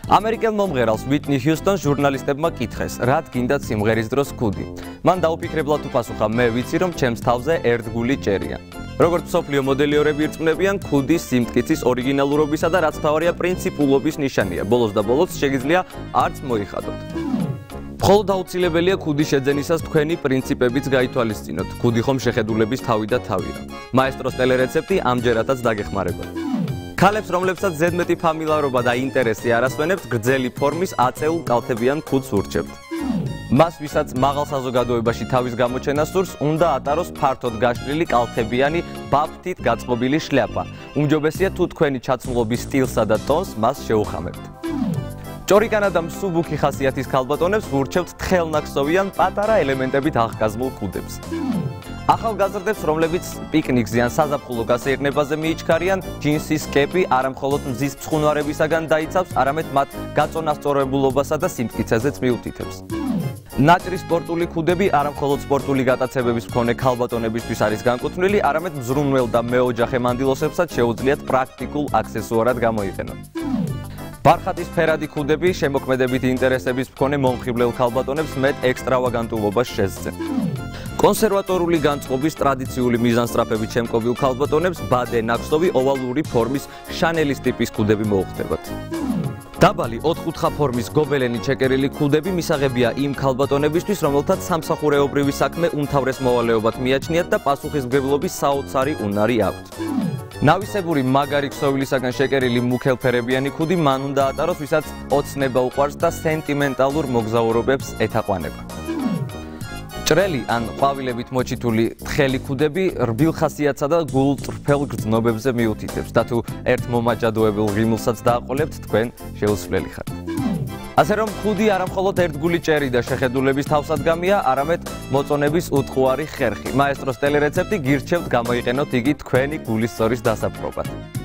ამერიკელ მომღერალს ვიტნი ჰიუსტონს ჟურნალისტებმა კითხეს, რად გინდათ სიმღერის დროს ქუდი. მან დაუფიქრებლად უპასუხა, მე ვიცი, რომ ჩემს თავზე ერთ გული ჭერია. როგორც მსოფლიო მოდელიორები ირწმუნებიან, ქუდი სიმტკიცის ორიგინალურობისა და რაც თავარია პრინციპულობის ნიშანია. ბოლოს და ბოლოს შეგიძლია არც მოიხადოთ. მხოლოდ აუცილებელია ქუდის შეძენისას თქვენი პრინციპებიც გაითვალისწინოთ. ქუდი ხომ შეხედულების თავი და თავია. მაესტროს ტელერეცეპტი ამჯერადაც დაგეხმარება. ქალებს, რომლებსაც ზედმეტი ფამილარობა და ინტერესი არ ასვენებთ, გრძელი ფორმის აწეულ კალთებიან ქუდს ურჩევთ. მას, ვისაც მაღალ საზოგადოებაში თავის გამოჩენა სურს, უნდა ატაროს ფართოდ გაშლილი კალთებიანი, ბაფთით გაწყობილი შლაპა. უმჯობესია თუ თქვენი ჩაცმულობის სტილსა და ტონს მას შეუხამებთ. ჭორიკანა და მსუბუქი ხასიათის ქალბატონებს ვურჩევთ თხელნახსოვიან პატარა ელემენტებით აღკაზმულ ქუდებს. ახალგაზრდებს, რომლებიც პიკნიკზე ან საზაფხულო გასეირნებაზე მიიჩქარიან, ჯინსის კეპი არა მხოლოდ მზის ცხუნვარებისაგან დაიცავს, არამედ მათ გაწონასწორებულობასა და სიმტკიცეზეც მიუთითებს. ნაჭრი სპორტული ქუდები არა მხოლოდ სპორტული გატაცებების მქონე ქალბატონებისთვის არის განკუთვნილი, არამედ მზრუნველ და მეოჯახე მანდილოსებსაც შეუძლიათ პრაქტიკულ აქსესუარად გამოიყენონ. ბარხატის ფერადი ქუდები შემოქმედებით ინტერესების მქონე მომხიბლელ ქალბატონებს მეტ ექსტრავაგანტულობას შესძენ. კონსერვატორული განწყობის ტრადიციული მიზანსტრაფებით შემკობილ ქალბატონებს ბადე ნახსოვი ოვალური ფორმის შანელის ტიპის ქუდები მოუხდებათ. დაბალი ოთხკუთხა ფორმის გობელენი ჩეკერილი ქუდები მისაღებია იმ ქალბატონებისთვის, რომელთაც სამსახურეობრივი საქმე უმთავრეს მოვალეობად მიაჩნიათ და პასუხისმგებლობის საოცარი უნარი აქვთ. ნავისებური მაგარი ქსოვილისაგან შეკერილი მუქელფერებიანი ქუდი მან უნდა ატაროს, ვისაც ოცნება უყვარს და სენტიმენტალურ მოგზაურობებს ეთაყვანება. ჭრელი ან ყვავილებით მოჩითული თხელი ქუდები რბილ ხასიათსა და გულწრფელ გრძნობებზე მიუთითებს და თუ ერთ მომაჯადოებელ ღიმილსაც დააყოლებთ, თქვენ შეუსვლელი ხართ. ასე რომ ქუდი არა მხოლოდ ერთგული ჭერი და შეხედულების თავსადგამია, არამედ მოწონების უტყუარი ხერხი. მაესტროს ტელერეცეპტი გირჩევთ გამოიყენოთ იგი თქვენი გულის სწორის დასაპყრობად.